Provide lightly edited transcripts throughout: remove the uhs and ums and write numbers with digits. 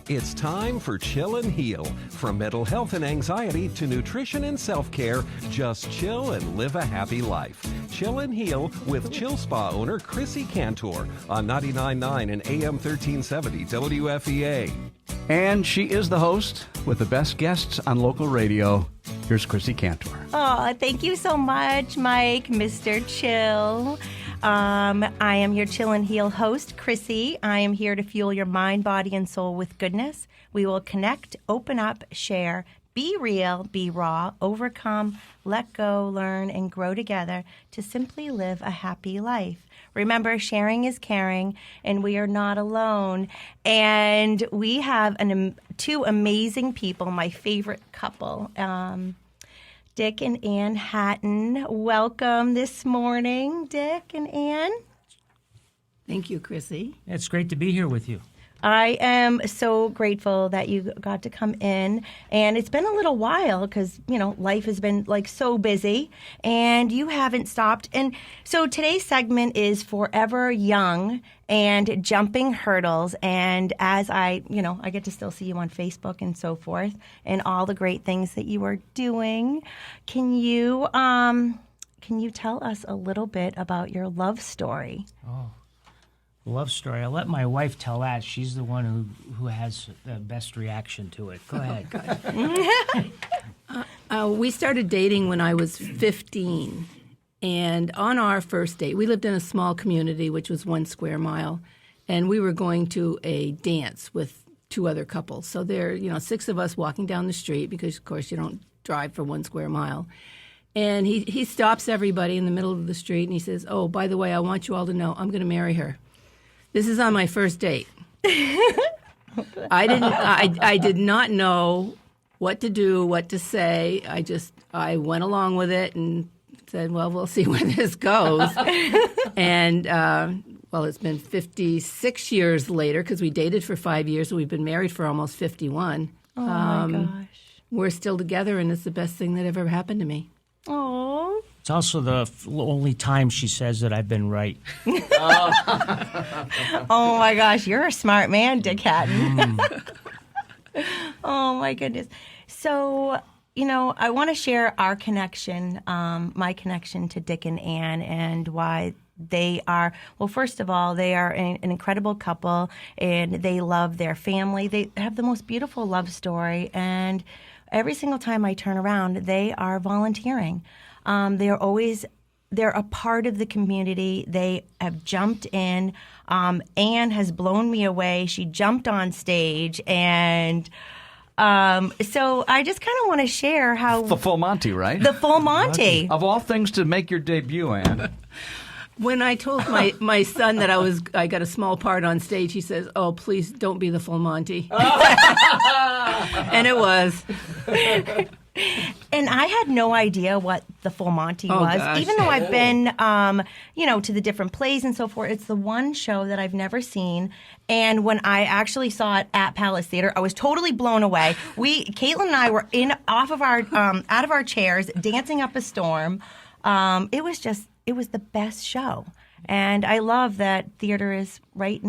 It's time for Chill and Heal. From mental health and anxiety to nutrition and self-care, just chill and live a happy life. Chill and Heal with Chill Spa owner Chrissy Kantor on 99.9 and AM 1370 WFEA. And she is the host with the best guests on local radio. Here's Chrissy Kantor. Oh, thank you so much, Mike, Mr. Chill. I am your Chill and Heal host, Chrissy. I am here to fuel your mind, body, and soul with goodness. We will connect, open up, share, be real, be raw, overcome, let go, learn, and grow together to simply live a happy life. Remember, sharing is caring, and we are not alone. And we have two amazing people, my favorite couple, Dick and Anne Hatin. Welcome this morning, Dick and Anne. Thank you, Chrissy. It's great to be here with you. I am so grateful that you got to come in, and it's been a little while because, you know, life has been like so busy and you haven't stopped. And so today's segment is Forever Young and Jumping Hurdles. And as I get to still see you on Facebook and so forth and all the great things that you are doing. Can you tell us a little bit about your love story? Oh. Love story. I'll let my wife tell that. She's the one who has the best reaction to it. Go ahead. We started dating when I was 15. And on our first date, we lived in a small community, which was 1 square mile. And we were going to a dance with 2 other couples. So there, 6 of us walking down the street because, of course, you don't drive for 1 square mile. And he stops everybody in the middle of the street and he says, "Oh, by the way, I want you all to know I'm going to marry her." This is on my first date. I did not know what to do, what to say. I went along with it and said, well, we'll see where this goes. And, it's been 56 years later because we dated for 5 years and we've been married for almost 51. Oh, my gosh. We're still together and it's the best thing that ever happened to me. Oh. It's also the only time she says that I've been right. Oh, my gosh. You're a smart man, Dick Hatin. Oh, my goodness. So, I want to share our connection, my connection to Dick and Anne and why they are, well, first of all, they are an incredible couple and they love their family. They have the most beautiful love story. And every single time I turn around, they are volunteering. They're a part of the community. They have jumped in. Anne has blown me away. She jumped on stage. And so I just kind of want to share how... The full Monty, right? The full Monty. Of all things to make your debut, Anne. When I told my son that I got a small part on stage, he says, "Oh, please don't be the full Monty." And it was. And I had no idea what the full Monty was, gosh. even though I've been, to the different plays and so forth. It's the one show that I've never seen. And when I actually saw it at Palace Theater, I was totally blown away. Caitlin and I were out of our chairs, dancing up a storm. It was the best show. And I love that theater is right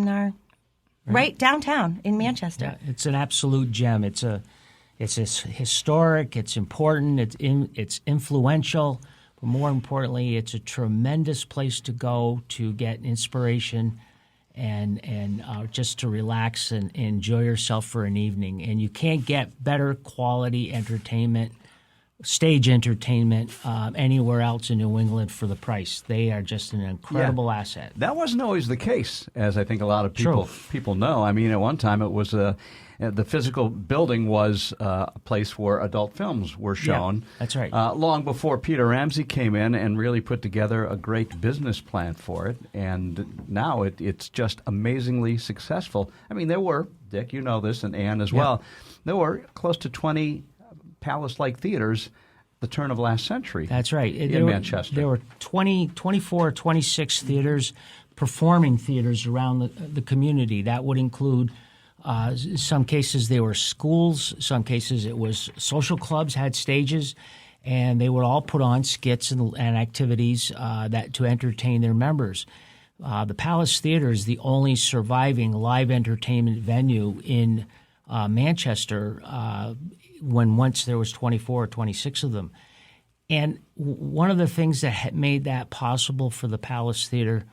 downtown in Manchester. Yeah, it's an absolute gem. It's historic, it's important, it's influential, but more importantly, it's a tremendous place to go to get inspiration and just to relax and enjoy yourself for an evening. And you can't get better quality entertainment, stage entertainment, anywhere else in New England for the price. They are just an incredible asset. That wasn't always the case, as I think a lot of people know. I mean, at one time it was the physical building was a place where adult films were shown. Yeah, that's right. Long before Peter Ramsey came in and really put together a great business plan for it. And now it's just amazingly successful. I mean, there were, Dick, you know this, and Anne as well, there were close to 20 Palace-like theaters the turn of last century. That's right. In Manchester. There were 24, 26 theaters, performing theaters around the community. That would include some cases they were schools, some cases it was social clubs had stages, and they would all put on skits and activities that to entertain their members. The Palace Theater is the only surviving live entertainment venue in Manchester when once there was 24 or 26 of them. And one of the things that had made that possible for the Palace Theater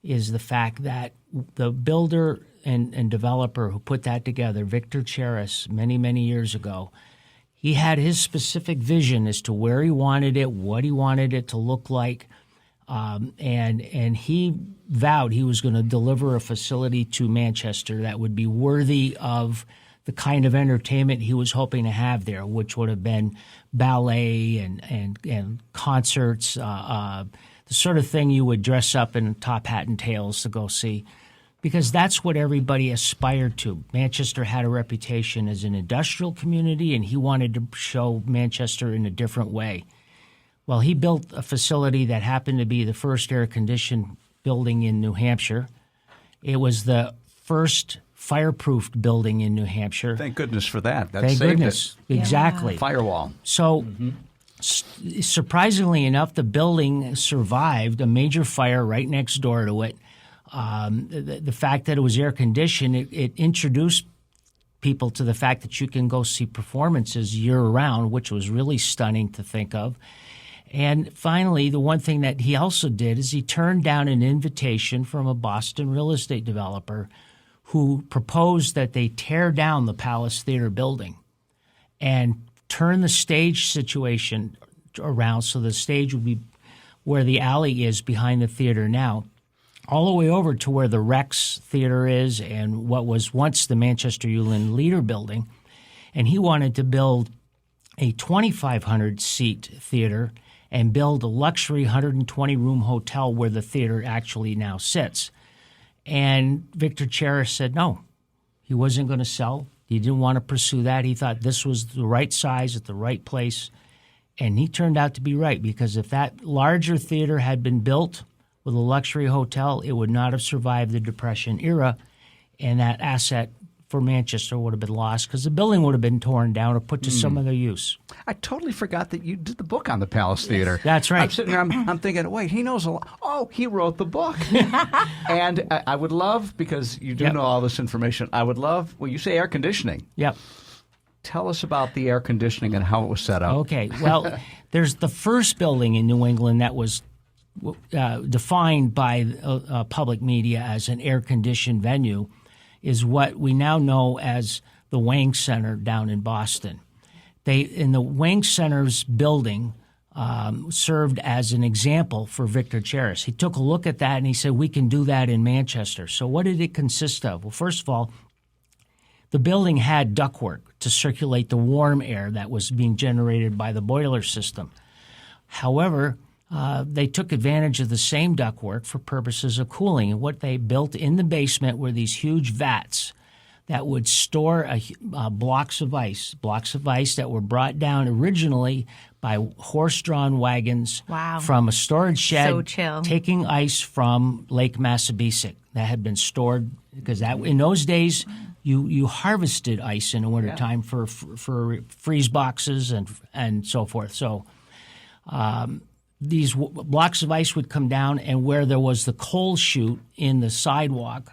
is the fact that the builder and developer who put that together, Victor Cheris, many, many years ago, he had his specific vision as to where he wanted it, what he wanted it to look like, and he vowed he was going to deliver a facility to Manchester that would be worthy of the kind of entertainment he was hoping to have there, which would have been ballet and concerts, the sort of thing you would dress up in top hat and tails to go see, because that's what everybody aspired to. Manchester had a reputation as an industrial community, and he wanted to show Manchester in a different way. Well, he built a facility that happened to be the first air-conditioned building in New Hampshire. It was the first fireproofed building in New Hampshire. Thank goodness for that. That Thank saved goodness. it. Exactly. Firewall. So, surprisingly enough, the building survived a major fire right next door to it. The fact that it was air-conditioned, it introduced people to the fact that you can go see performances year-round, which was really stunning to think of. And finally, the one thing that he also did is he turned down an invitation from a Boston real estate developer who proposed that they tear down the Palace Theater building and turn the stage situation around so the stage would be where the alley is behind the theater now, all the way over to where the Rex Theater is and what was once the Manchester Union Leader building. And he wanted to build a 2,500-seat theater and build a luxury 120-room hotel where the theater actually now sits. And Victor Cheris said no. He wasn't going to sell. He didn't want to pursue that. He thought this was the right size at the right place. And he turned out to be right, because if that larger theater had been built with a luxury hotel, it would not have survived the Depression era, and that asset for Manchester would have been lost because the building would have been torn down or put to some other use. I totally forgot that you did the book on the Palace Theater. That's right. I'm sitting there, I'm thinking, wait, he knows a lot. Oh, he wrote the book. And I would love, because you do know all this information, I would love, well, you say air conditioning. Yep. Tell us about the air conditioning and how it was set up. Okay. Well, there's the first building in New England that was defined by public media as an air-conditioned venue is what we now know as the Wang Center down in Boston. In the Wang Center's building served as an example for Victor Cheris. He took a look at that and he said, we can do that in Manchester. So what did it consist of? Well, first of all, the building had ductwork to circulate the warm air that was being generated by the boiler system. However, they took advantage of the same ductwork for purposes of cooling. And what they built in the basement were these huge vats that would store blocks of ice that were brought down originally by horse-drawn wagons from a storage shed, So chill. taking ice from Lake Massabesic that had been stored, because in those days you harvested ice in the wintertime for freeze boxes and so forth. So these blocks of ice would come down, and where there was the coal chute in the sidewalk,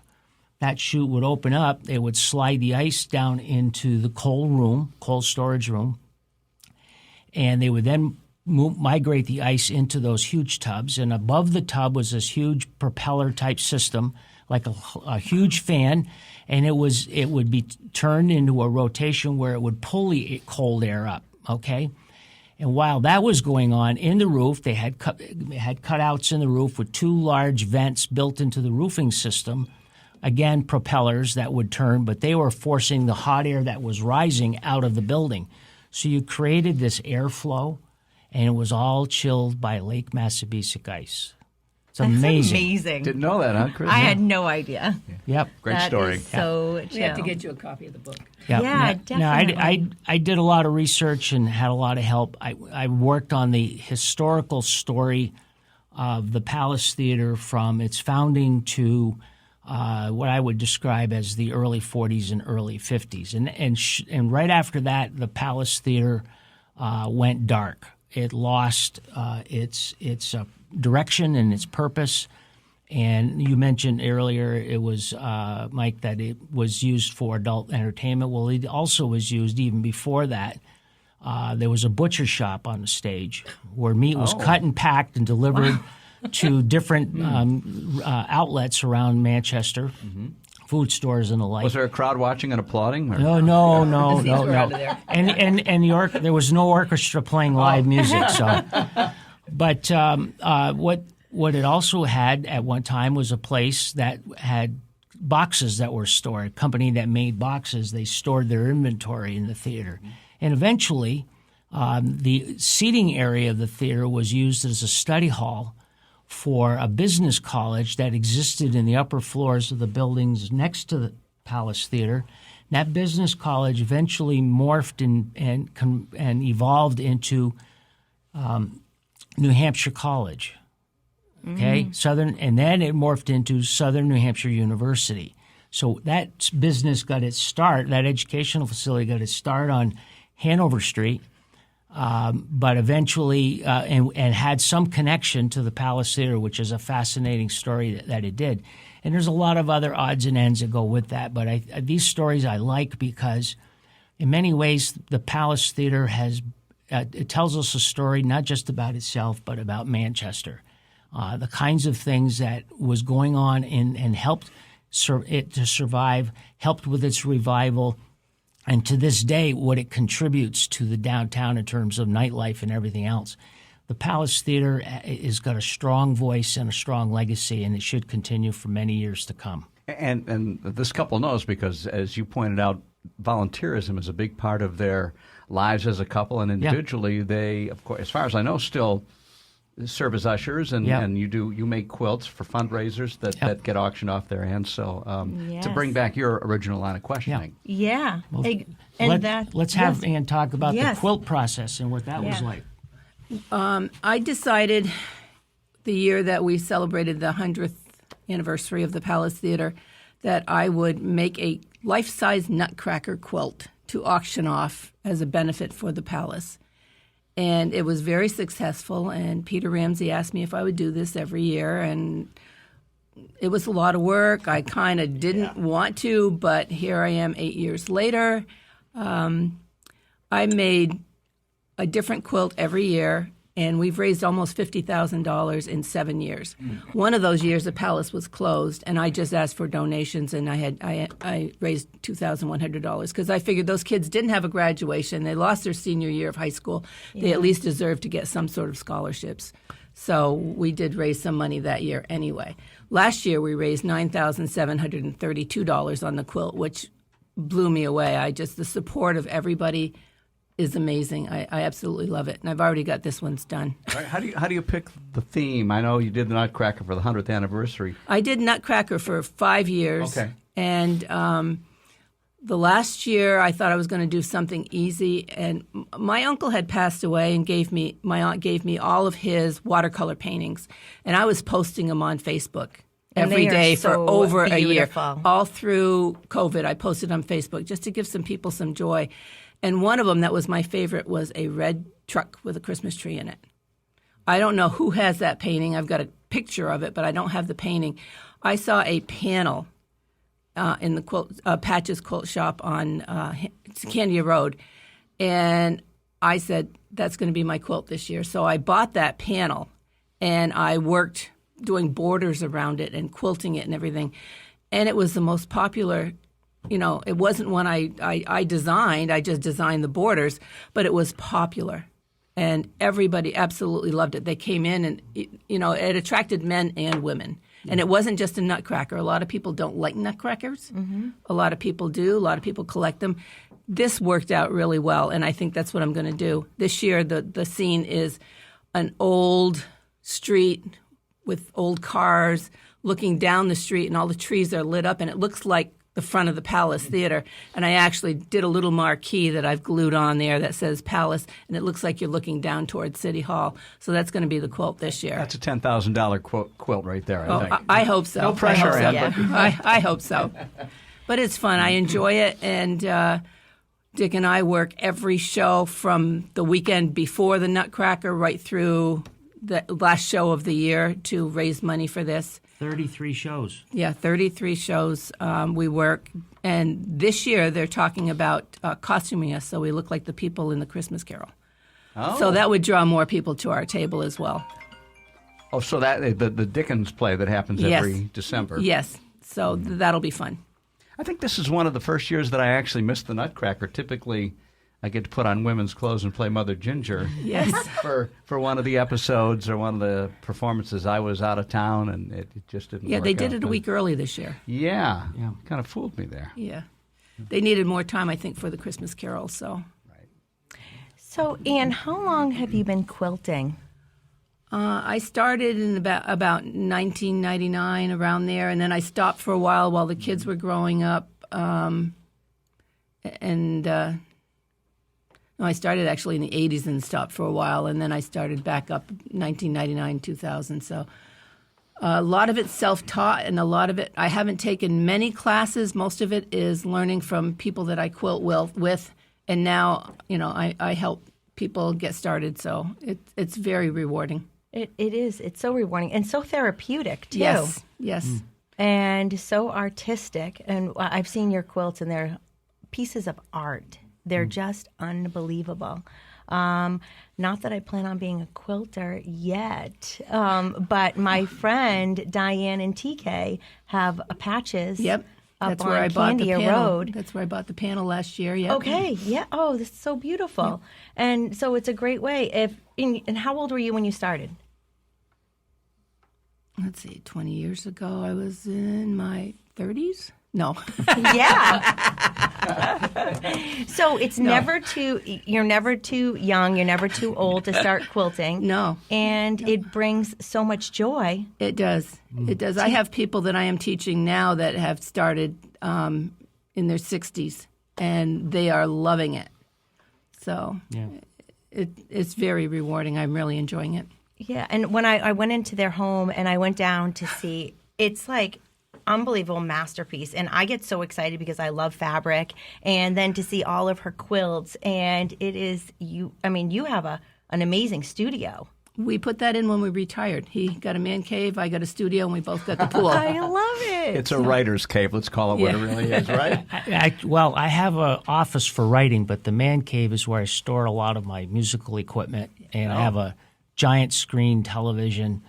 that chute would open up. They would slide the ice down into the coal storage room, and they would then migrate the ice into those huge tubs. And above the tub was this huge propeller-type system, like a huge fan, and it would be turned into a rotation where it would pull the cold air up, okay? And while that was going on in the roof, they had cutouts in the roof with two large vents built into the roofing system. Again, propellers that would turn, but they were forcing the hot air that was rising out of the building. So you created this airflow, and it was all chilled by Lake Massabesic ice. It's amazing. Amazing. Didn't know that, huh, Chris? I had no idea. Yep. Great story. That is so chill. We have to get you a copy of the book. Yep. Yeah, definitely. I did a lot of research and had a lot of help. I worked on the historical story of the Palace Theater from its founding to what I would describe as the early 40s and early 50s. And right after that, the Palace Theater went dark. It lost its direction and its purpose. And you mentioned earlier it was, Mike, that it was used for adult entertainment. Well, it also was used even before that. There was a butcher shop on the stage where meat was cut and packed and delivered to different outlets around Manchester, food stores and the like. Was there a crowd watching and applauding? Or? No. And New York, there was no orchestra playing live music. So, but what it also had at one time was a place that had boxes that were stored. A company that made boxes, they stored their inventory in the theater. And eventually, the seating area of the theater was used as a study hall for a business college that existed in the upper floors of the buildings next to the Palace Theater. That business college eventually morphed and evolved into New Hampshire College. Okay, and then it morphed into Southern New Hampshire University. So that business got its start. That educational facility got its start on Hanover Street, but eventually and had some connection to the Palace Theater, which is a fascinating story that it did. And there's a lot of other odds and ends that go with that. But these stories I like because, in many ways, the Palace Theater it tells us a story not just about itself, but about Manchester. The kinds of things that was going on and helped it to survive, helped with its revival, and to this day, what it contributes to the downtown in terms of nightlife and everything else. The Palace Theater has got a strong voice and a strong legacy, and it should continue for many years to come. And this couple knows because, as you pointed out, volunteerism is a big part of their lives as a couple, and individually, they, of course, as far as I know, still serve as ushers, and you make quilts for fundraisers that get auctioned off their hands. So to bring back your original line of questioning. Yeah. Well, And let's have Anne talk about the quilt process and what that was like. I decided the year that we celebrated the 100th anniversary of the Palace Theater that I would make a life-size nutcracker quilt to auction off as a benefit for the Palace. And it was very successful, and Peter Ramsey asked me if I would do this every year, and it was a lot of work. I kind of didn't want to, but here I am 8 years later. I made a different quilt every year, and we've raised almost $50,000 in 7 years. One of those years, the Palace was closed, and I just asked for donations, and I raised $2,100 because I figured those kids didn't have a graduation. They lost their senior year of high school. They at least deserved to get some sort of scholarships. So we did raise some money that year anyway. Last year, we raised $9,732 on the quilt, which blew me away. The support of everybody is amazing. I absolutely love it, and I've already got this one's done. Right. How do you pick the theme? I know you did the Nutcracker for the 100th anniversary. I did Nutcracker for 5 years. Okay. And the last year I thought I was going to do something easy, and my uncle had passed away and my aunt gave me all of his watercolor paintings, and I was posting them on Facebook every day for over a year. All through COVID, I posted on Facebook just to give some people some joy. And one of them that was my favorite was a red truck with a Christmas tree in it. I don't know who has that painting. I've got a picture of it, but I don't have the painting. I saw a panel in the Patch's Quilt Shop on Candia Road, and I said, that's going to be my quilt this year. So I bought that panel, and I worked doing borders around it and quilting it and everything. And it was the most popular. It wasn't one I designed. I just designed the borders, but it was popular. And everybody absolutely loved it. They came in and, it attracted men and women. And it wasn't just a nutcracker. A lot of people don't like nutcrackers. Mm-hmm. A lot of people do. A lot of people collect them. This worked out really well, and I think that's what I'm going to do. This year, the scene is an old street with old cars looking down the street, and all the trees are lit up, and it looks like the front of the Palace Theater. And I actually did a little marquee that I've glued on there that says Palace, and it looks like you're looking down towards City Hall. So that's going to be the quilt this year. That's a $10,000 quilt right there, I think. I hope so. No pressure, Anne. I hope so. But it's fun. I enjoy it, and Dick and I work every show from the weekend before the Nutcracker right through the last show of the year to raise money for this. 33 shows. Yeah, 33 shows we work. And this year they're talking about costuming us so we look like the people in the Christmas Carol. Oh. So that would draw more people to our table as well. Oh, so that the Dickens play that happens Yes. every December. Yes, so that'll be fun. I think this is one of the first years that I actually missed the Nutcracker. Typically, I get to put on women's clothes and play Mother Ginger. Yes. for one of the episodes or one of the performances. I was out of town, and it just didn't Yeah, work they did out, it a but- week early this year. Yeah, kind of fooled me there. Yeah. They needed more time, I think, for the Christmas Carol, so. So, Anne, how long have you been quilting? I started in about 1999, around there, and then I stopped for a while the kids were growing up. No, I started actually in the 80s and stopped for a while, and then I started back up 1999, 2000. So a lot of it's self-taught, and a lot of it, I haven't taken many classes. Most of it is learning from people that I quilt with, and now, I help people get started, so it's very rewarding. It is. It's so rewarding and so therapeutic, too. Yes. And so artistic. And I've seen your quilts, and they're pieces of art. They're just unbelievable. Not that I plan on being a quilter yet, but my friend Diane and TK have patches. Yep. Up That's on where I bought the Candia panel. Road. That's where I bought the panel last year. Yep. Okay. Yeah. Oh, this is so beautiful. And so it's a great way. And how old were you when you started? Let's see, 20 years ago, I was in my 30s? No. Yeah. So it's you're never too young, you're never too old to start quilting. No. And it brings so much joy. It does. It does. I have people that I am teaching now that have started in their 60s, and they are loving it. So it's very rewarding. I'm really enjoying it. Yeah. And when I went into their home and I went down to see, it's like unbelievable masterpiece, and I get so excited because I love fabric, and then to see all of her quilts, and it is you have an amazing studio. We put that in when we retired. He got a man cave, I got a studio, and we both got the pool. I love it. It's a writer's cave. Let's call it what it really is, right? I have an office for writing, but the man cave is where I store a lot of my musical equipment, and I have a giant screen television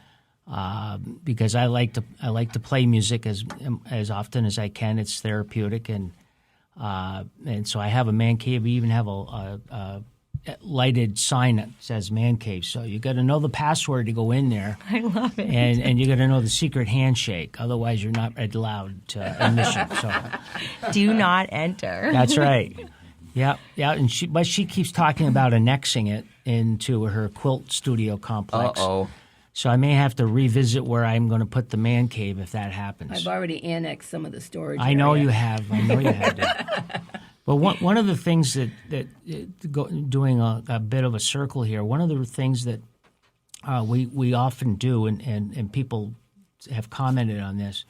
because I like to play music as often as I can. It's therapeutic, and so I have a man cave. We even have a lighted sign that says man cave. So you got to know the password to go in there. I love it. And you got to know the secret handshake. Otherwise, you're not allowed to admission. So Do not enter. that's right. Yeah. And she keeps talking about annexing it into her quilt studio complex. Uh-oh. So I may have to revisit where I'm going to put the man cave if that happens. I've already annexed some of the storage. I know area. you have. But one of the things doing a bit of a circle here, one of the things that we often do, and people have commented on this,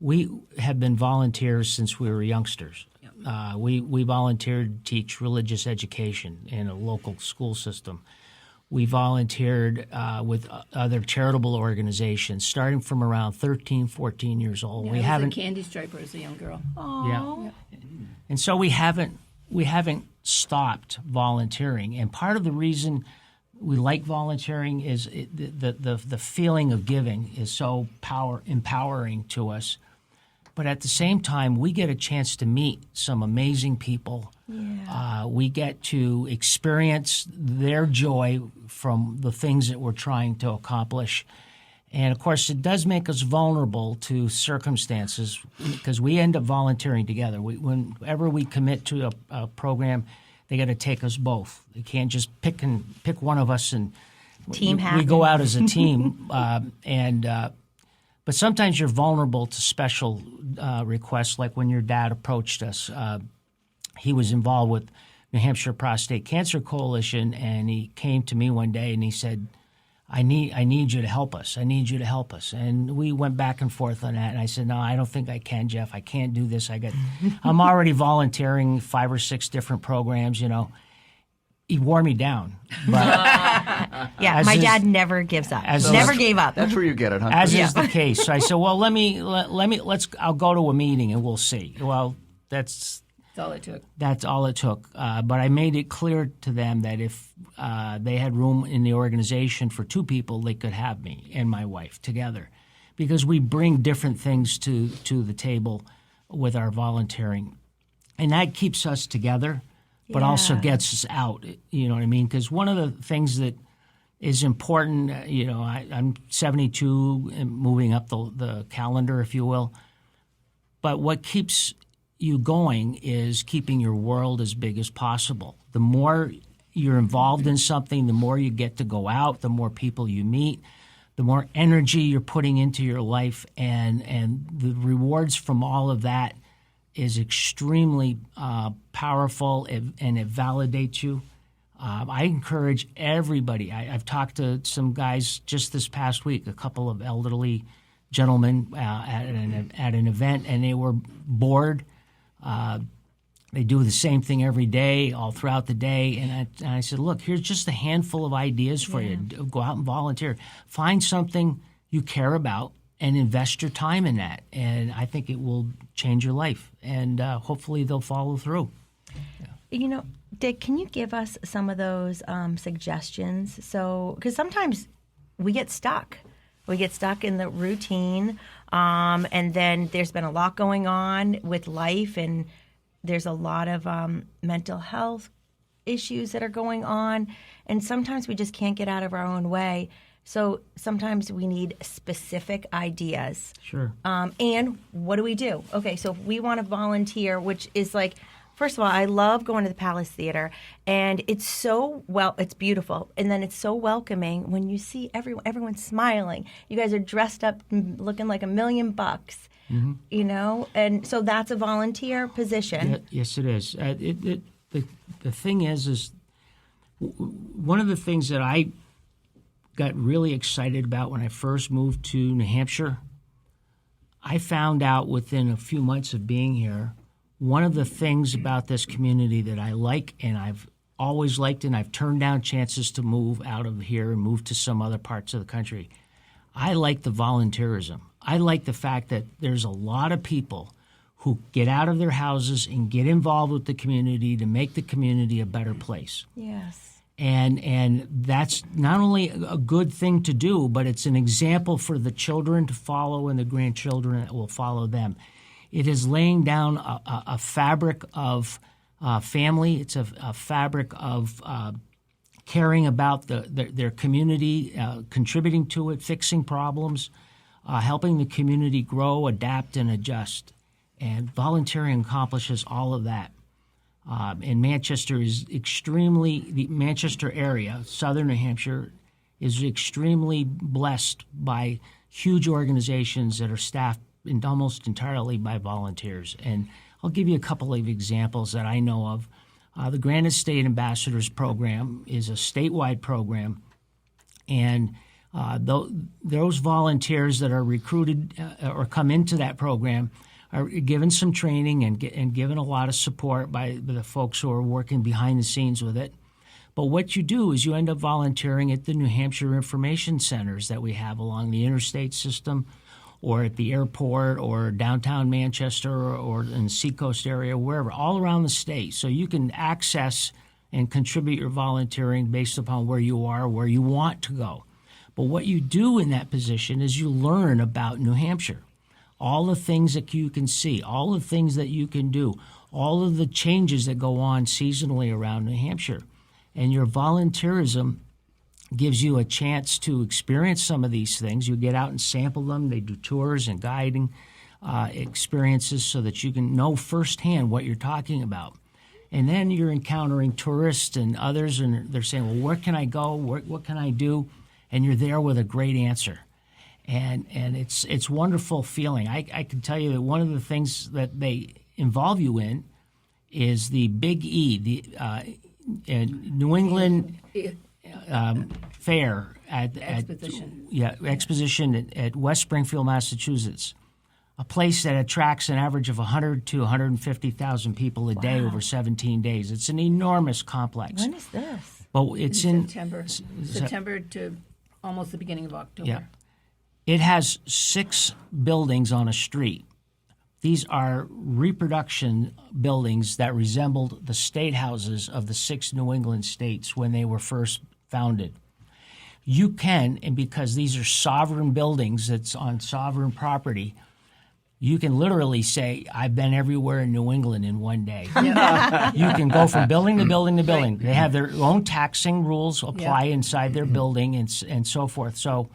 we have been volunteers since we were youngsters. We volunteered to teach religious education in a local school system. We volunteered with other charitable organizations starting from around 13, 14 years old. Yeah, we I was haven't a candy striper as a young girl. Yeah. And so we haven't stopped volunteering. And part of the reason we like volunteering is the feeling of giving is so empowering to us. But at the same time, we get a chance to meet some amazing people. Yeah. We get to experience their joy from the things that we're trying to accomplish. And, of course, it does make us vulnerable to circumstances because we end up volunteering together. Whenever we commit to a program, they got to take us both. They can't just pick one of us and Team we go out as a team. But sometimes you're vulnerable to special requests, like when your dad approached us. He was involved with New Hampshire Prostate Cancer Coalition, and he came to me one day and he said, I need you to help us. I need you to help us. And we went back and forth on that. And I said, no, I don't think I can, Jeff. I can't do this. I'm already volunteering 5 or 6 different programs, He wore me down. But Yeah, As my is- dad never gives up. as Never is- gave up. That's where you get it, huh? As is the case. So I said, well, I'll go to a meeting and we'll see. Well, that's all it took. That's all it took. But I made it clear to them that if they had room in the organization for 2 people, they could have me and my wife together, because we bring different things to the table with our volunteering, and that keeps us together, but also Yeah. gets us out. You know what I mean? Because one of the things that is important, I'm 72 and moving up the calendar, if you will. But what keeps you going is keeping your world as big as possible. The more you're involved in something, the more you get to go out, the more people you meet, the more energy you're putting into your life, and the rewards from all of that is extremely powerful, and it validates you. I encourage everybody. I've talked to some guys just this past week, a couple of elderly gentlemen at an event, and they were bored. They do the same thing every day, all throughout the day. And I said, look, here's just a handful of ideas for you. Go out and volunteer. Find something you care about and invest your time in that. And I think it will change your life. And hopefully they'll follow through. You know, Dick, can you give us some of those suggestions? So, because sometimes we get stuck. We get stuck in the routine, and then there's been a lot going on with life, and there's a lot of mental health issues that are going on, and sometimes we just can't get out of our own way. So sometimes we need specific ideas. Sure. And what do we do? Okay, so if we want to volunteer, which is like, first of all, I love going to the Palace Theater, and it's so it's beautiful, and then it's so welcoming when you see everyone smiling. You guys are dressed up, looking like $1 million, you know, and so that's a volunteer position. Yeah, yes, it is. The thing is one of the things that I got really excited about when I first moved to New Hampshire, I found out within a few months of being here, one of the things about this community that I like, and I've always liked, and I've turned down chances to move out of here and move to some other parts of the country, I like the volunteerism. I like the fact that there's a lot of people who get out of their houses and get involved with the community to make the community a better place. Yes. And that's not only a good thing to do, but it's an example for the children to follow and the grandchildren that will follow them. It is laying down a fabric of family. It's a fabric of caring about their community, contributing to it, fixing problems, helping the community grow, adapt, and adjust. And volunteering accomplishes all of that. And Manchester is the Manchester area, southern New Hampshire, is extremely blessed by huge organizations that are staffed almost entirely by volunteers. And I'll give you a couple of examples that I know of. The Granite State Ambassadors Program is a statewide program, and those volunteers that are recruited or come into that program are given some training and given a lot of support by the folks who are working behind the scenes with it. But what you do is you end up volunteering at the New Hampshire information centers that we have along the interstate system, or at the airport, or downtown Manchester, or in the Seacoast area, wherever, all around the state. So you can access and contribute your volunteering based upon where you are, where you want to go. But what you do in that position is you learn about New Hampshire, all the things that you can see, all the things that you can do, all of the changes that go on seasonally around New Hampshire. And your volunteerism gives you a chance to experience some of these things. You get out and sample them. They do tours and guiding experiences so that you can know firsthand what you're talking about. And then you're encountering tourists and others, and they're saying, well, where can I go? What can I do? And you're there with a great answer. And it's wonderful feeling. I can tell you that one of the things that they involve you in is the Big E, the New England Fair exposition at West Springfield, Massachusetts, a place that attracts an average of 100 to 150,000 people a day over 17 days. It's an enormous complex. When is this? But it's in September to almost the beginning of October. Yeah. It has 6 buildings on a street. These are reproduction buildings that resembled the state houses of the 6 New England states when they were first founded. You can, and because these are sovereign buildings that's on sovereign property, you can literally say, I've been everywhere in New England in one day. You can go from building to building to building. They have their own taxing rules apply inside their building and so forth. So,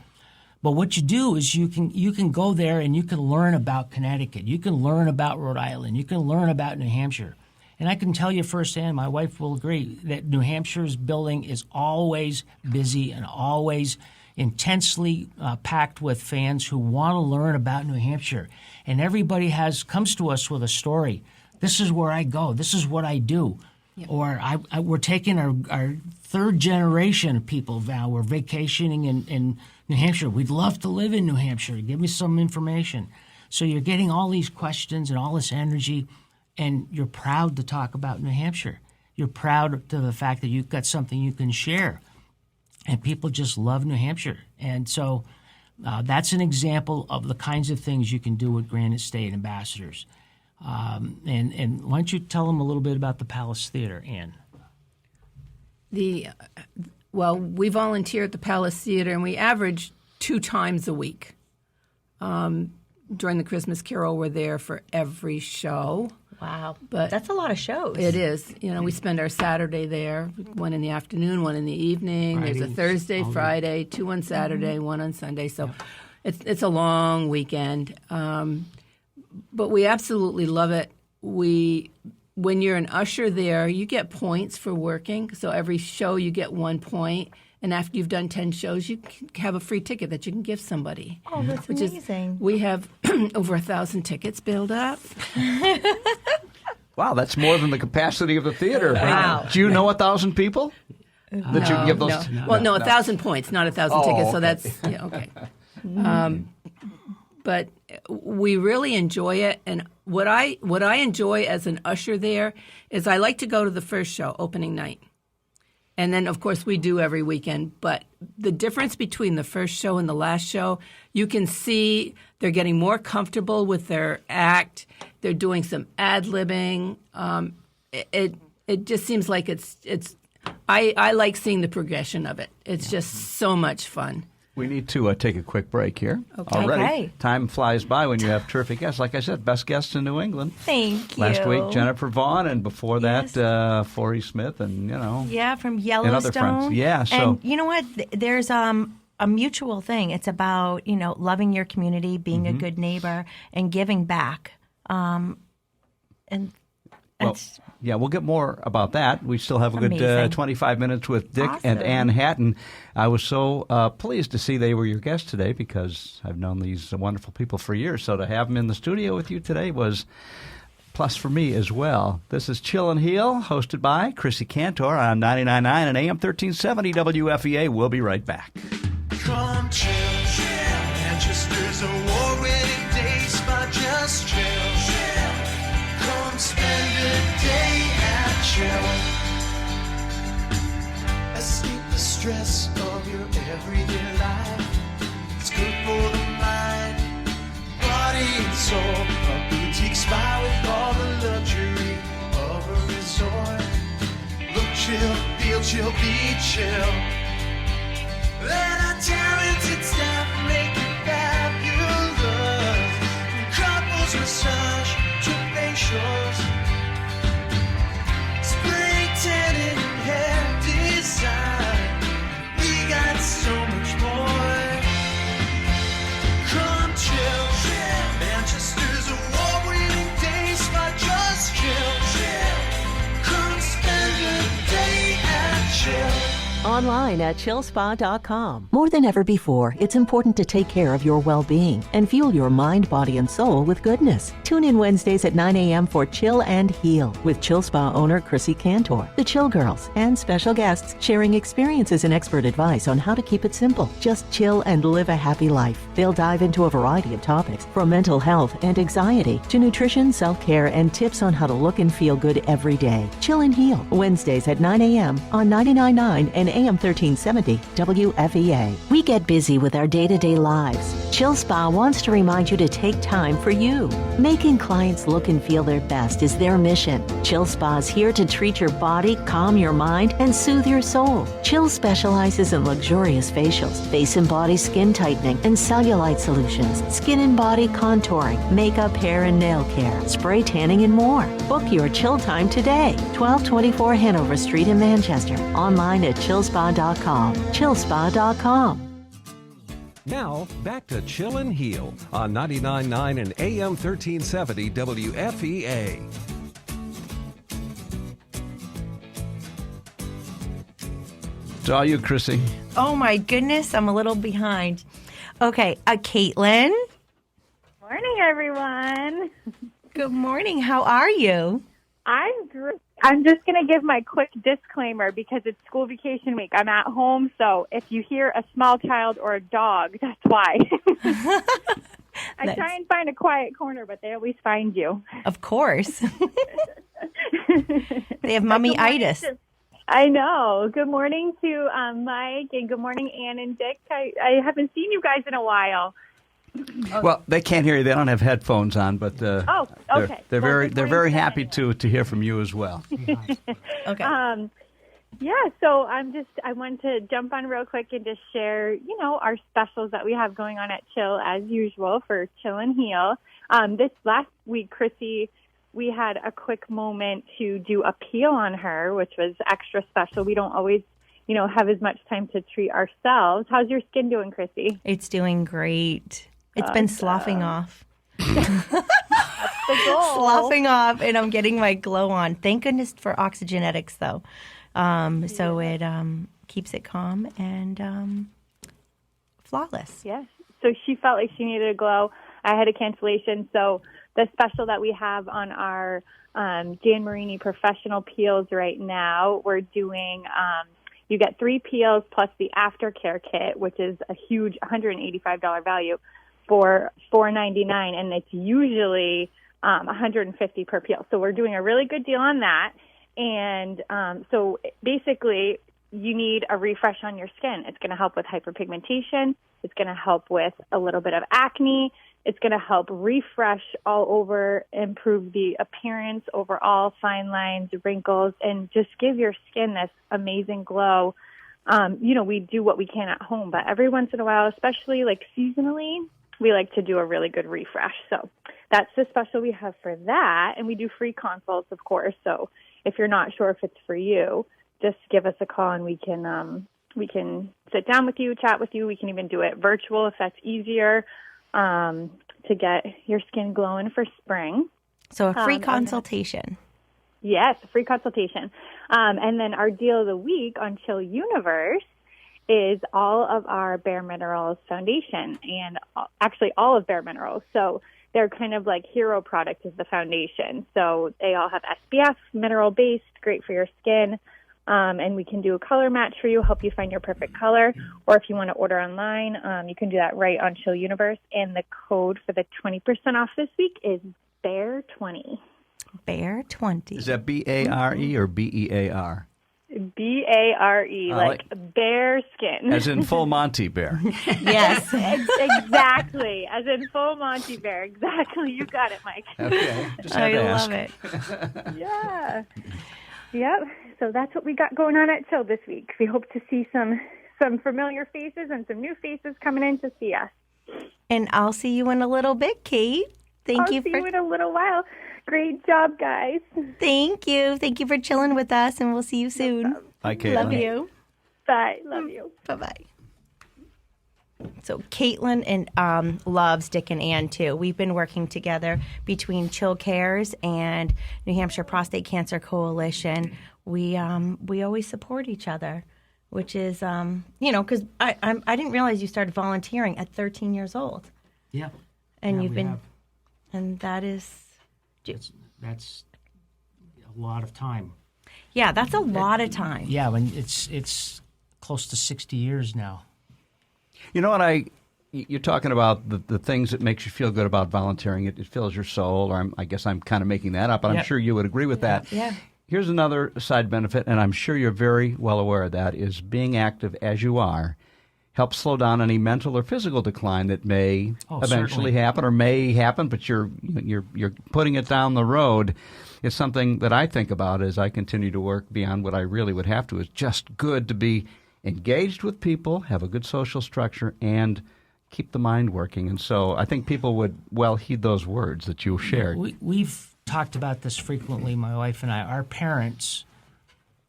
but what you do is you can go there and you can learn about Connecticut. You can learn about Rhode Island. You can learn about New Hampshire. And I can tell you firsthand, my wife will agree, that New Hampshire's building is always busy and always intensely packed with fans who want to learn about New Hampshire. And everybody comes to us with a story. This is where I go. This is what I do. Yep. Or we're taking our third generation of people now. We're vacationing in New Hampshire. We'd love to live in New Hampshire. Give me some information. So you're getting all these questions and all this energy, and you're proud to talk about New Hampshire. You're proud to the fact that you've got something you can share. And people just love New Hampshire. And so that's an example of the kinds of things you can do with Granite State Ambassadors. And why don't you tell them a little bit about the Palace Theater, Anne? Well, we volunteer at the Palace Theater, and we average 2 times a week. During the Christmas Carol, we're there for every show. Wow. But that's a lot of shows. It is. We spend our Saturday there, one in the afternoon, one in the evening. Friday. There's a Thursday, Friday, 2 on Saturday, 1 on Sunday. So it's a long weekend. But we absolutely love it. When you're an usher there, you get points for working. So every show you get 1 point. And after you've done 10 shows, you can have a free ticket that you can give somebody. Oh, that's amazing. We have over 1,000 tickets built up. Wow, that's more than the capacity of the theater. Wow. Do you know 1,000 people that you can give those? No. Well, no, 1,000 points, not 1,000 tickets. okay. So that's okay. But we really enjoy it, and what I enjoy as an usher there is I like to go to the first show, opening night. And then, of course, we do every weekend. But the difference between the first show and the last show, you can see they're getting more comfortable with their act. They're doing some ad-libbing. It just seems like it's. I like seeing the progression of it. It's just so much fun. We need to take a quick break here. Okay. Already. Okay. Time flies by when you have terrific guests. Like I said, best guests in New England. Thank you. Last week, Jennifer Vaughn, and before that, Forey Smith, and Yeah, from Yellowstone. and other friends. Yeah, so And you know what? There's a mutual thing. It's about, loving your community, being a good neighbor, and giving back. we'll get more about that. We still have a good Amazing. 25 minutes with Dick and Awesome. Anne Hatin. I was so pleased to see they were your guests today because I've known these wonderful people for years. So to have them in the studio with you today was plus for me as well. This is Chill and Heal, hosted by Chrissy Kantor on 99.9 and AM 1370 WFEA. We'll be right back. Come chill. Manchester's a war-winning day spot. Just chill. Come spend a day at Chill. Escape the stress of your everyday life. It's good for the mind, body and soul. A boutique spa with all the luxury of a resort. Look chill, feel chill, be chill. Let our talented staff make you fabulous. From couples massage to facials, spray tanning and hair design. We got so much more. Come chill. Manchester's award-winning day spot. Just chill. Come spend a day at Chill. Online at chillspa.com. More than ever before, it's important to take care of your well-being and fuel your mind, body, and soul with goodness. Tune in Wednesdays at 9 a.m. for Chill and Heal with Chill Spa owner Chrissy Kantor, the Chill Girls, and special guests sharing experiences and expert advice on how to keep it simple. Just chill and live a happy life. They'll dive into a variety of topics, from mental health and anxiety to nutrition, self-care, and tips on how to look and feel good every day. Chill and Heal, Wednesdays at 9 a.m. on 99.9 and AM 1370 WFEA. We get busy with our day-to-day lives. Chill Spa wants to remind you to take time for you. Making clients look and feel their best is their mission. Chill Spa is here to treat your body, calm your mind, and soothe your soul. Chill specializes in luxurious facials, face and body skin tightening, and cellulite solutions, skin and body contouring, makeup, hair, and nail care, spray tanning, and more. Book your chill time today. 1224 Hanover Street in Manchester. Online at chillspa.com. Chillspa.com. Now, back to Chill and Heal on 99.9 and AM 1370 WFEA. It's all you, Chrissy. Oh, my goodness. I'm a little behind. Okay, Caitlin. Morning, everyone. Good morning. How are you? I'm great. I'm just going to give my quick disclaimer because it's school vacation week. I'm at home, so if you hear a small child or a dog, that's why. I try and find a quiet corner, but they always find you. Of course. They have mummy-itis. I know. Good morning to Mike, and good morning, Anne and Dick. I haven't seen you guys in a while. Well, they can't hear you. They don't have headphones on, but okay. They're very happy to hear from you as well. Okay. So I wanted to jump on real quick and just share, our specials that we have going on at Chill as usual for Chill and Heal. This last week, Chrissy, we had a quick moment to do a peel on her, which was extra special. We don't always have as much time to treat ourselves. How's your skin doing, Chrissy? It's doing great. It's been sloughing off. That's the goal. Sloughing off, and I'm getting my glow on. Thank goodness for Oxygenetics, though. So it keeps it calm and flawless. Yeah. So she felt like she needed a glow. I had a cancellation. So the special that we have on our Jan Marini professional peels right now, we're doing you get 3 peels plus the aftercare kit, which is a huge $185 value, for $4.99, and it's usually $150 per peel. So we're doing a really good deal on that. And so basically, you need a refresh on your skin. It's going to help with hyperpigmentation. It's going to help with a little bit of acne. It's going to help refresh all over, improve the appearance overall, fine lines, wrinkles, and just give your skin this amazing glow. We do what we can at home, but every once in a while, especially like seasonally, we like to do a really good refresh. So that's the special we have for that. And we do free consults, of course. So if you're not sure if it's for you, just give us a call and we can sit down with you, chat with you. We can even do it virtual if that's easier, to get your skin glowing for spring. So a free consultation. Yes, a free consultation. And then our deal of the week on Chill Universe is all of our Bare Minerals foundation, and actually all of Bare Minerals. So they're kind of like hero product is the foundation. So they all have SPF, mineral-based, great for your skin. And we can do a color match for you, help you find your perfect color. Or if you want to order online, you can do that right on Chill Universe. And the code for the 20% off this week is BEAR20. BEAR20. Is that B-A-R-E or B-E-A-R? B-A-R-E, like bare skin. As in full Monty bear. Yes. Exactly. As in full Monty bear. Exactly. You got it, Mike. Okay. Just had to ask. Love it. Yeah. Yep. So that's what we got going on at Chill this week. We hope to see some familiar faces and some new faces coming in to see us. And I'll see you in a little bit, Kate. I'll see you in a little while. Great job, guys. Thank you. Thank you for chilling with us, and we'll see you soon. Bye, Caitlin. Love you. Bye. Love you. Bye-bye. So Caitlin and loves Dick and Ann, too. We've been working together between Chill Cares and New Hampshire Prostate Cancer Coalition. We always support each other. which is, because I didn't realize you started volunteering at 13 years old. Yeah. And Yeah, you've we been, have. and that is, That's a lot of time. yeah, that's a lot of time. Yeah, when it's close to 60 years now. You know what you're talking about the things that makes you feel good about volunteering. It fills your soul, or I guess I'm kind of making that up, but I'm Yep. sure you would agree with that. Yeah. Here's another side benefit, and I'm sure you're very well aware of that, is being active as you are helps slow down any mental or physical decline that may eventually certainly. happen or may happen, but you're putting it down the road. It's something that I think about as I continue to work beyond what I really would have to. It's just good to be engaged with people, have a good social structure, and keep the mind working. And so I think people would well heed those words that you shared. We've talked about this frequently, my wife and I. Our parents,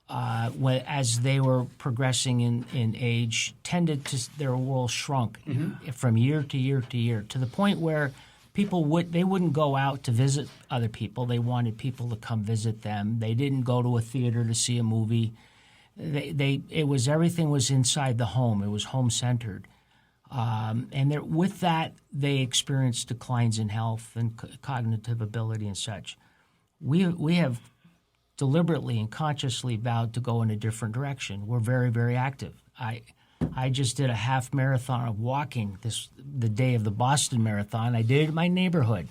as they were progressing in age, tended to their world shrunk from year to year to year, to the point where people wouldn't go out to visit other people. They wanted people to come visit them. They didn't go to a theater to see a movie. Everything was inside the home. It was home centered. With that, they experienced declines in health and cognitive ability and such. We have deliberately and consciously vowed to go in a different direction. We're very, very active. I just did a half marathon of walking the day of the Boston Marathon. I did it in my neighborhood.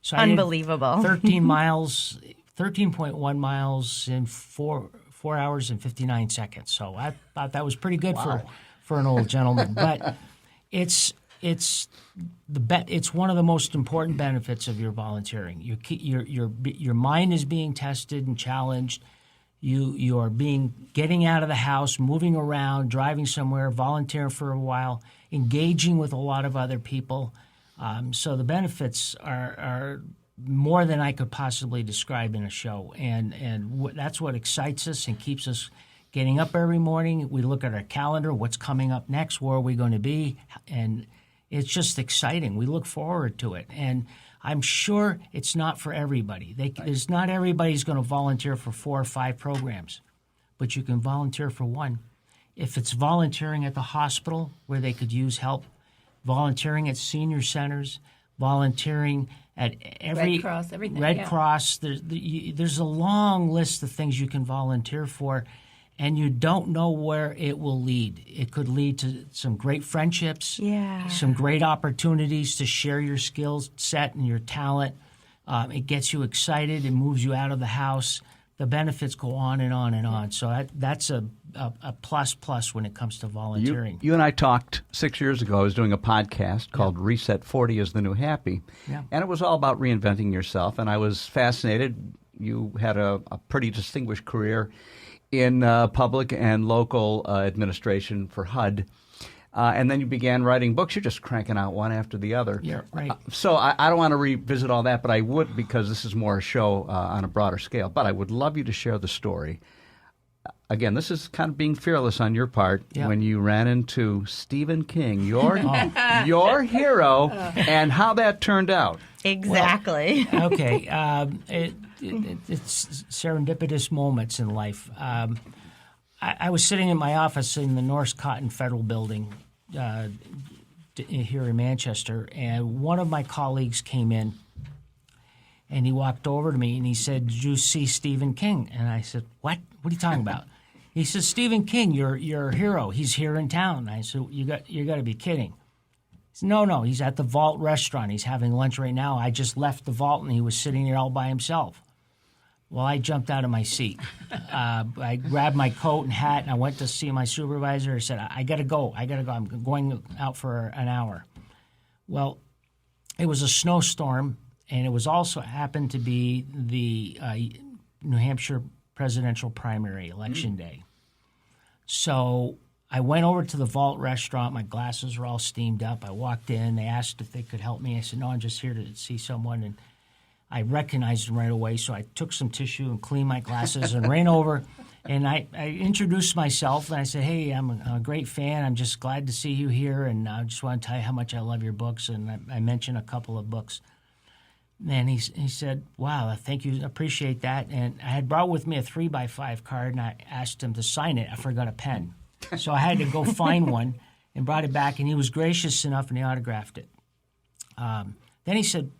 So Unbelievable. I did 13 miles, 13.1 miles in 4 hours and 59 seconds. So I thought that was pretty good for an old gentleman. But it's one of the most important benefits of your volunteering. Your mind is being tested and challenged. You are getting out of the house, moving around, driving somewhere, volunteering for a while, engaging with a lot of other people. So the benefits are more than I could possibly describe in a show, and that's what excites us and keeps us getting up every morning. We look at our calendar, what's coming up next, where are we going to be, and it's just exciting. We look forward to it, and I'm sure it's not for everybody. There's not everybody's going to volunteer for 4 or 5 programs, but you can volunteer for one. If it's volunteering at the hospital where they could use help, volunteering at senior centers, volunteering at every Red Cross, everything. Red yeah. Cross. There's a long list of things you can volunteer for, and you don't know where it will lead. It could lead to some great friendships, some great opportunities to share your skill set and your talent. It gets you excited. It moves you out of the house. The benefits go on and on and on. So that's a plus when it comes to volunteering. You and I talked 6 years ago. I was doing a podcast called Reset 40 is the New Happy. Yeah. And it was all about reinventing yourself. And I was fascinated. You had a pretty distinguished career in public and local administration for HUD. And then you began writing books. You're just cranking out one after the other. Yeah, right. So I don't want to revisit all that, but I would, because this is more a show on a broader scale. But I would love you to share the story. Again, this is kind of being fearless on your part when you ran into Stephen King, your hero, and how that turned out. Exactly. Well, okay. It's serendipitous moments in life. I was sitting in my office in the North Cotton Federal Building here in Manchester, and one of my colleagues came in, and he walked over to me, and he said, "Did you see Stephen King?" And I said, "What? What are you talking about?" He said, "Stephen King, your hero. He's here in town." I said, "You got to be kidding." He said, No, he's at the Vault restaurant. He's having lunch right now. I just left the Vault, and he was sitting there all by himself. Well, I jumped out of my seat. I grabbed my coat and hat, and I went to see my supervisor. I said, I got to go. I'm going out for an hour. Well, it was a snowstorm, and it was also happened to be the New Hampshire presidential primary election day. So I went over to the Vault restaurant. My glasses were all steamed up. I walked in. They asked if they could help me. I said, "No, I'm just here to see someone." And I recognized him right away, so I took some tissue and cleaned my glasses and ran over. And I introduced myself, and I said, "Hey, I'm a great fan. I'm just glad to see you here, and I just want to tell you how much I love your books." And I mentioned a couple of books. And he said, "Wow, thank you, appreciate that." And I had brought with me a 3x5 card, and I asked him to sign it. I forgot a pen. So I had to go find one and brought it back, and he was gracious enough and he autographed it. Then he said,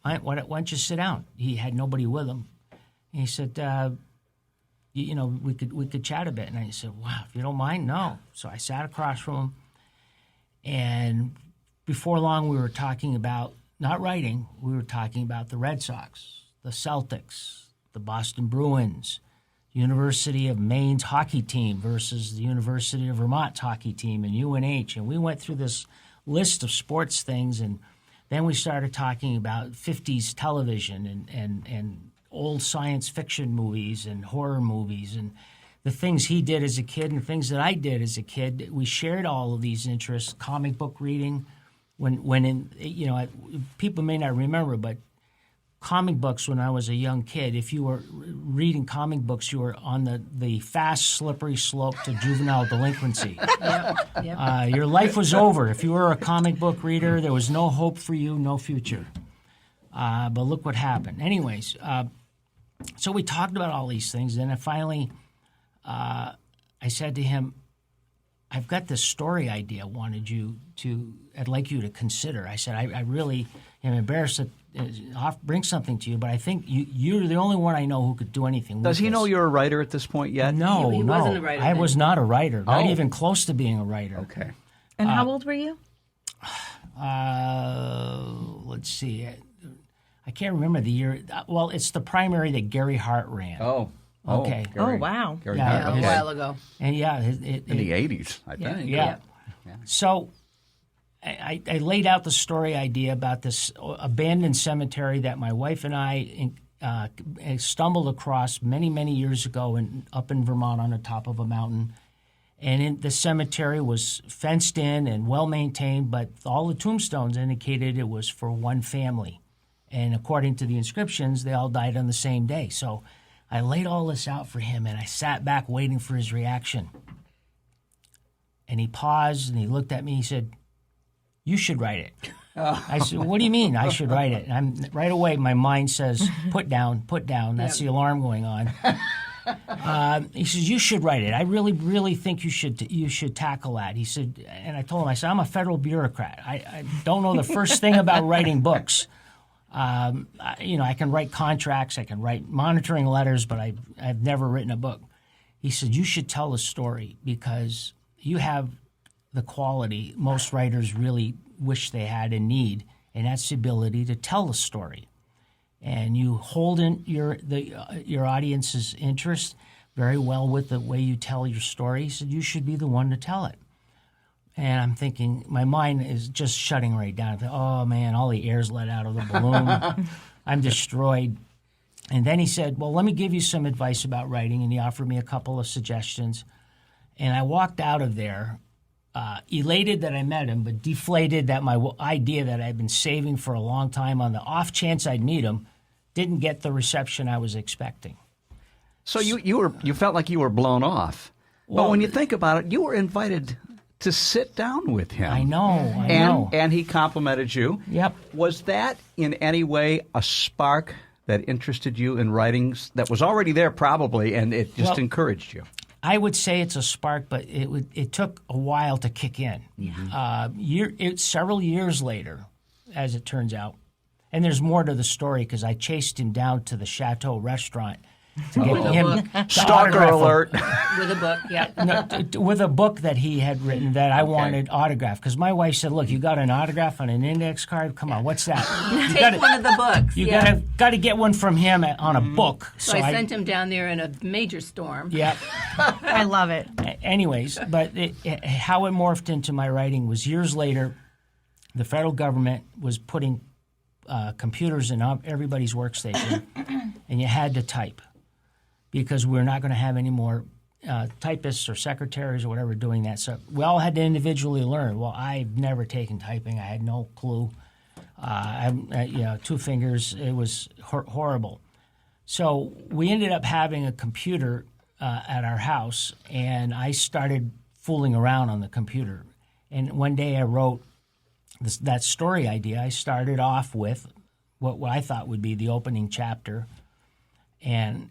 why don't you sit down? He had nobody with him. And he said, we could chat a bit. And I said, wow, if you don't mind, no. So I sat across from him, and before long we were talking about, not writing, we were talking about the Red Sox, the Celtics, the Boston Bruins, University of Maine's hockey team versus the University of Vermont's hockey team, and UNH. And we went through this list of sports things, and then we started talking about 50s television and old science fiction movies and horror movies and the things he did as a kid and things that I did as a kid. We shared all of these interests, comic book reading. People may not remember, but comic books when I was a young kid, if you were reading comic books, you were on the fast, slippery slope to juvenile delinquency. Yep. Your life was over. If you were a comic book reader, there was no hope for you, no future. But look what happened. Anyways, so we talked about all these things. Then finally, I said to him, I've got this story idea I'd like you to consider. I said, I really am embarrassed to bring something to you, but I think you're the only one I know who could do anything with Does he this. know you're a writer at this point yet? No, He wasn't a writer I then. was not a writer, not Oh. even close to being a writer. Okay. And how old were you? Let's see. I can't remember the year. Well, it's the primary that Gary Hart ran. Oh. Okay. Gary, Oh, wow. Gary Yeah, Hart, A okay. while ago. And yeah, In the 80s, I think. Yeah. So I laid out the story idea about this abandoned cemetery that my wife and I stumbled across many, many years ago up in Vermont on the top of a mountain. And the cemetery was fenced in and well-maintained, but all the tombstones indicated it was for one family. And according to the inscriptions, they all died on the same day. So I laid all this out for him, and I sat back waiting for his reaction. And he paused, and he looked at me. He said, "You should write it." I said, "What do you mean I should write it?" And right away, my mind says, put down. That's the alarm going on. He says, "You should write it. I really, really think you should tackle that." He said, and I told him, I said, "I'm a federal bureaucrat. I don't know the first thing about writing books. I can write contracts, I can write monitoring letters, but I've never written a book." He said, "You should tell the story because you have the quality most writers really wish they had and need, and that's the ability to tell the story. And you hold in your audience's interest very well with the way you tell your story." He said, "You should be the one to tell it." And I'm thinking, my mind is just shutting right down. I think, oh, man, all the air's let out of the balloon. I'm destroyed. And then he said, "Well, let me give you some advice about writing." And he offered me a couple of suggestions. And I walked out of there elated that I met him, but deflated that my idea that I'd been saving for a long time on the off chance I'd meet him didn't get the reception I was expecting. So you felt like you were blown off. Well, but when you think about it, you were invited to sit down with him. I know. And he complimented you. Yep. Was that in any way a spark that interested you in writing that was already there probably, and it just encouraged you? I would say it's a spark, but it took a while to kick in. Several years later, as it turns out, and there's more to the story because I chased him down to the Chateau restaurant to get him to Stalker autograph alert. With a book, yeah. with a book that he had written that I wanted autographed. Because my wife said, "Look, you got an autograph on an index card? Come on, what's that? Take one of the books. You yeah. got to get one from him on a book." So I sent him down there in a major storm. Yeah. I love it. Anyways, but how it morphed into my writing was years later. The federal government was putting computers in everybody's workstation, and you had to type because we're not going to have any more typists or secretaries or whatever doing that. So we all had to individually learn. Well, I've never taken typing. I had no clue. Two fingers. It was horrible. So we ended up having a computer at our house, and I started fooling around on the computer. And one day I wrote that story idea. I started off with what I thought would be the opening chapter, and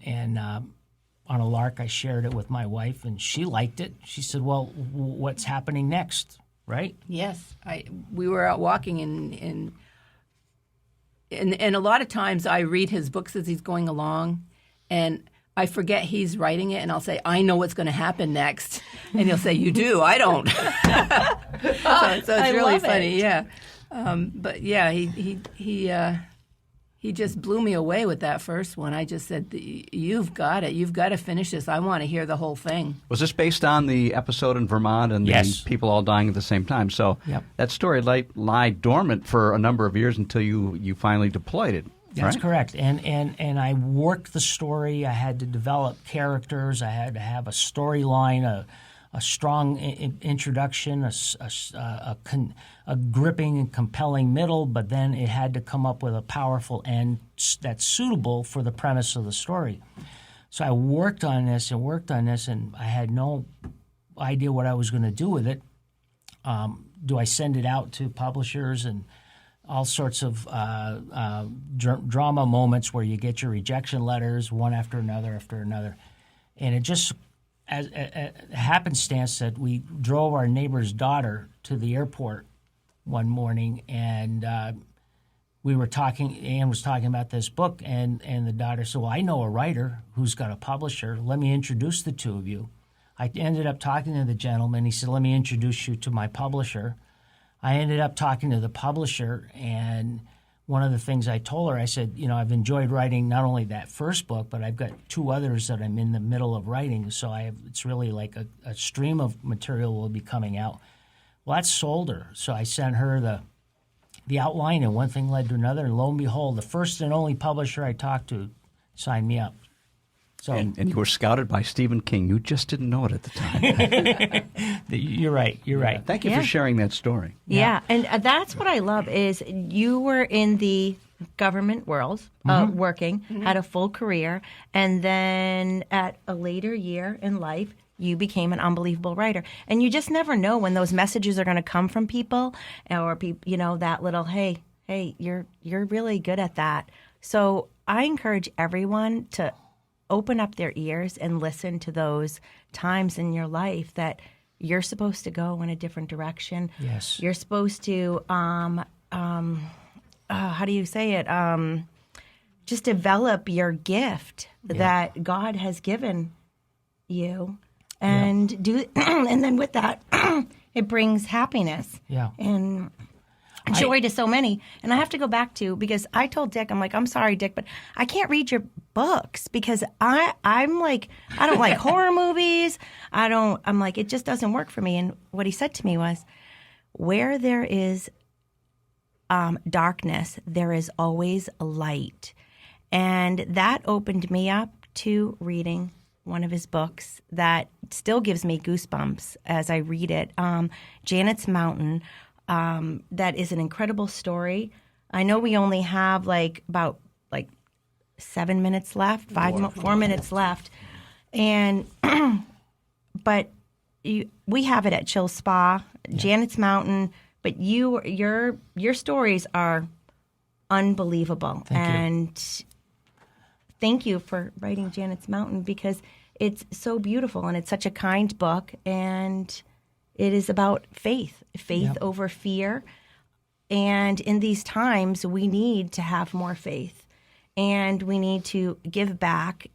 on a lark, I shared it with my wife, and she liked it. She said, well, what's happening next, right? Yes. We were out walking, and a lot of times I read his books as he's going along, and I forget he's writing it, and I'll say, I know what's going to happen next. And he'll say, you do? I don't. so it's really funny, yeah. But yeah, he just blew me away with that first one. I just said, you've got it. You've got to finish this. I want to hear the whole thing. Was this based on the episode in Vermont and Yes. the people all dying at the same time? So Yep. that story lied dormant for a number of years until you finally deployed it. That's right? correct. And I worked the story. I had to develop characters. I had to have a storyline, a strong introduction, a gripping and compelling middle, but then it had to come up with a powerful end that's suitable for the premise of the story. So I worked on this, and I had no idea what I was going to do with it. Do I send it out to publishers and all sorts of drama moments where you get your rejection letters one after another, and it just as a happenstance that we drove our neighbor's daughter to the airport one morning, and we were talking. Anne was talking about this book, and the daughter said, "Well, I know a writer who's got a publisher. Let me introduce the two of you." I ended up talking to the gentleman. He said, "Let me introduce you to my publisher." I ended up talking to the publisher, and one of the things I told her, I said, I've enjoyed writing not only that first book, but I've got two others that I'm in the middle of writing. So it's really like a stream of material will be coming out. Well, that sold her. So I sent her the outline, and one thing led to another. And lo and behold, the first and only publisher I talked to signed me up. So, and you were scouted by Stephen King. You just didn't know it at the time. You're right. Thank you for sharing that story. Yeah, and that's what I love is you were in the government world working, had a full career, and then at a later year in life, you became an unbelievable writer. And you just never know when those messages are going to come from people or, that little, hey, you're really good at that. So I encourage everyone to open up their ears and listen to those times in your life that you're supposed to go in a different direction. Yes. You're supposed to, how do you say it? Just develop your gift that God has given you and and then with that, it brings happiness and joy to so many. And I have to go back to, because I told Dick, I'm sorry, Dick, but I can't read your books because I'm like, I don't like horror movies. I'm like, it just doesn't work for me. And what he said to me was, where there is darkness, there is always a light. And that opened me up to reading one of his books that still gives me goosebumps as I read it, Janet's Mountain. That is an incredible story. I know we only have about 7 minutes left, 4 minutes left, and but we have it at Chill Spa, Janet's Mountain. But your stories are unbelievable, thank you for writing Janet's Mountain because it's so beautiful and it's such a kind book and it is about faith over fear. And in these times, we need to have more faith and we need to give back.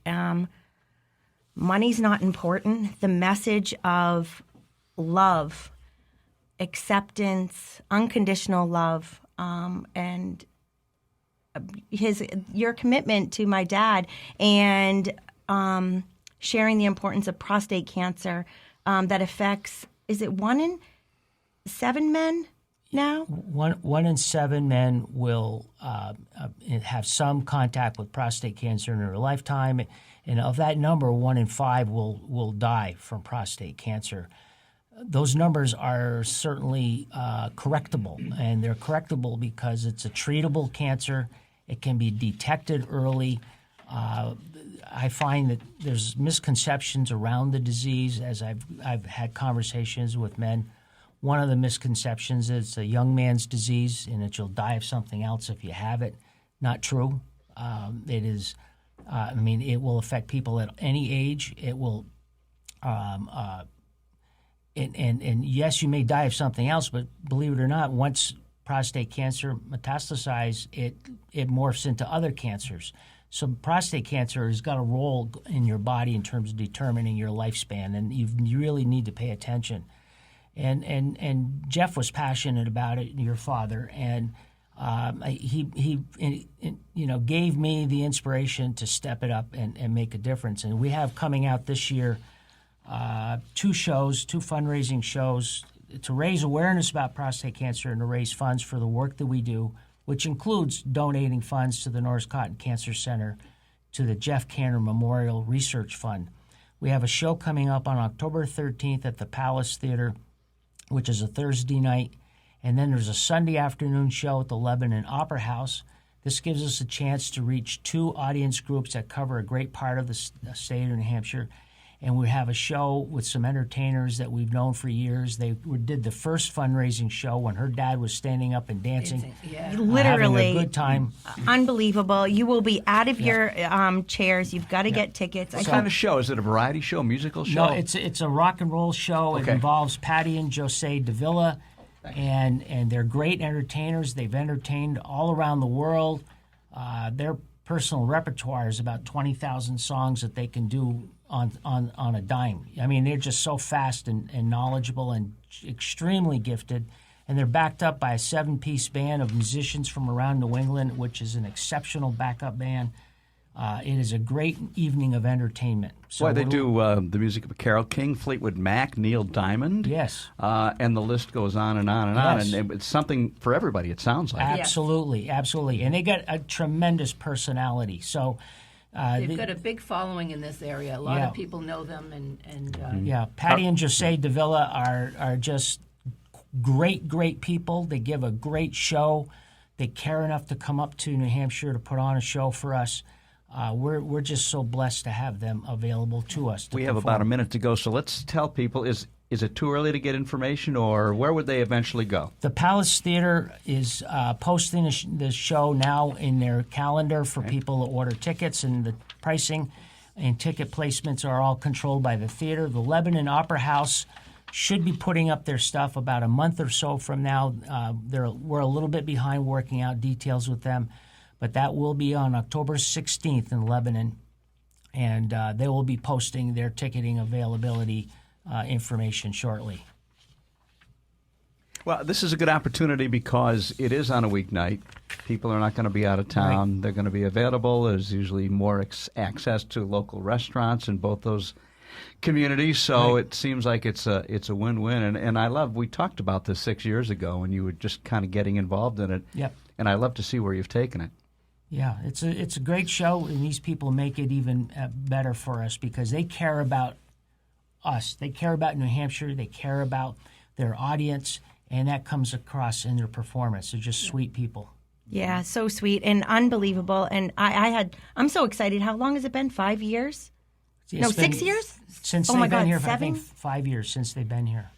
Money's not important. The message of love, acceptance, unconditional love, and your commitment to my dad and sharing the importance of prostate cancer that affects, is it 1 in 7 men now? 1 in 7 men will have some contact with prostate cancer in their lifetime, and of that number, 1 in 5 will die from prostate cancer. Those numbers are certainly correctable, and they're correctable because it's a treatable cancer. It can be detected early. I find that there's misconceptions around the disease as I've had conversations with men. One of the misconceptions is it's a young man's disease and that you'll die of something else if you have it. Not true. It is I mean, it will affect people at any age. It will, and yes, you may die of something else, but believe it or not, once prostate cancer metastasizes, it morphs into other cancers. So prostate cancer has got a role in your body in terms of determining your lifespan, and you really need to pay attention. And Jeff was passionate about it, your father, and he gave me the inspiration to step it up and make a difference. And we have coming out this year 2 fundraising shows to raise awareness about prostate cancer and to raise funds for the work that we do, which includes donating funds to the Norris Cotton Cancer Center, to the Jeff Kantor Memorial Research Fund. We have a show coming up on October 13th at the Palace Theater, which is a Thursday night. And then there's a Sunday afternoon show at the Lebanon Opera House. This gives us a chance to reach 2 audience groups that cover a great part of the state of New Hampshire. And we have a show with some entertainers that we've known for years. They did the first fundraising show when her dad was standing up and dancing. Literally. Having a good time. Unbelievable. You will be out of your chairs. You've got to get tickets. What kind of show? Is it a variety show, musical show? No, it's a rock and roll show. Okay. It involves Patty and Jose Davila, and they're great entertainers. They've entertained all around the world. Their personal repertoire is about 20,000 songs that they can do on a dime. I mean, they're just so fast and knowledgeable and extremely gifted. And they're backed up by a 7-piece band of musicians from around New England, which is an exceptional backup band. It is a great evening of entertainment. So they do the music of Carole King, Fleetwood Mac, Neil Diamond. Yes. And the list goes on and on and Yes. on. And it's something for everybody, it sounds like. Absolutely, absolutely. And they got a tremendous personality. So they've got a big following in this area. A lot of people know them. And Patty and Jose Davila are just great people. They give a great show. They care enough to come up to New Hampshire to put on a show for us. We're just so blessed to have them available to us. We have about a minute to go, so let's tell people, is it too early to get information, or where would they eventually go? The Palace Theater is posting the show now in their calendar for people to order tickets, and the pricing and ticket placements are all controlled by the theater. The Lebanon Opera House should be putting up their stuff about a month or so from now. We're a little bit behind working out details with them, but that will be on October 16th in Lebanon, and they will be posting their ticketing availability information shortly. Well, this is a good opportunity because it is on a weeknight. People are not going to be out of town. Right. They're going to be available. There's usually more access to local restaurants in both those communities, so it seems like it's a win-win. And we talked about this 6 years ago when you were just kind of getting involved in it. Yep. And I love to see where you've taken it. Yeah, it's a great show, and these people make it even better for us because they care about us. They care about New Hampshire. They care about their audience, and that comes across in their performance. They're just sweet people. Yeah, so sweet and unbelievable. And I'm so excited. How long has it been? 5 years? It's 6 years? Since oh they've my been God, here. 7? I think 5 years since they've been here.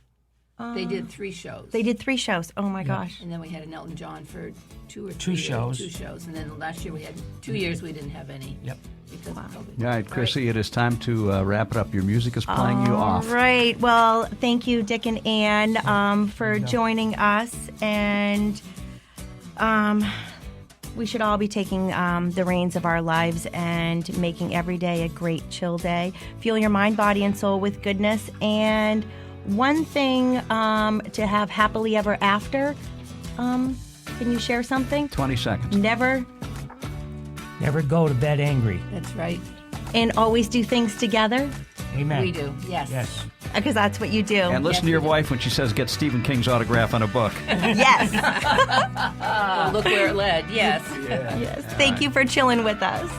They did 3 shows. They did 3 shows. Oh my gosh! And then we had an Elton John for 2 or 3 2 shows. 2 shows, and then last year we had 2 years we didn't have any. Yep. Because of COVID. All right, Chrissy, it is time to wrap it up. Your music is playing you off. All right. Well, thank you, Dick and Anne, for joining us, and we should all be taking the reins of our lives and making every day a great chill day. Fuel your mind, body, and soul with goodness. And one thing to have happily ever after, can you share something? 20 seconds. Never go to bed angry. That's right. And always do things together. Amen. We do, yes. Yes. Because that's what you do. And listen to your wife when she says get Stephen King's autograph on a book. Yes. Look where it led, yes. Yes. Thank you for chilling with us.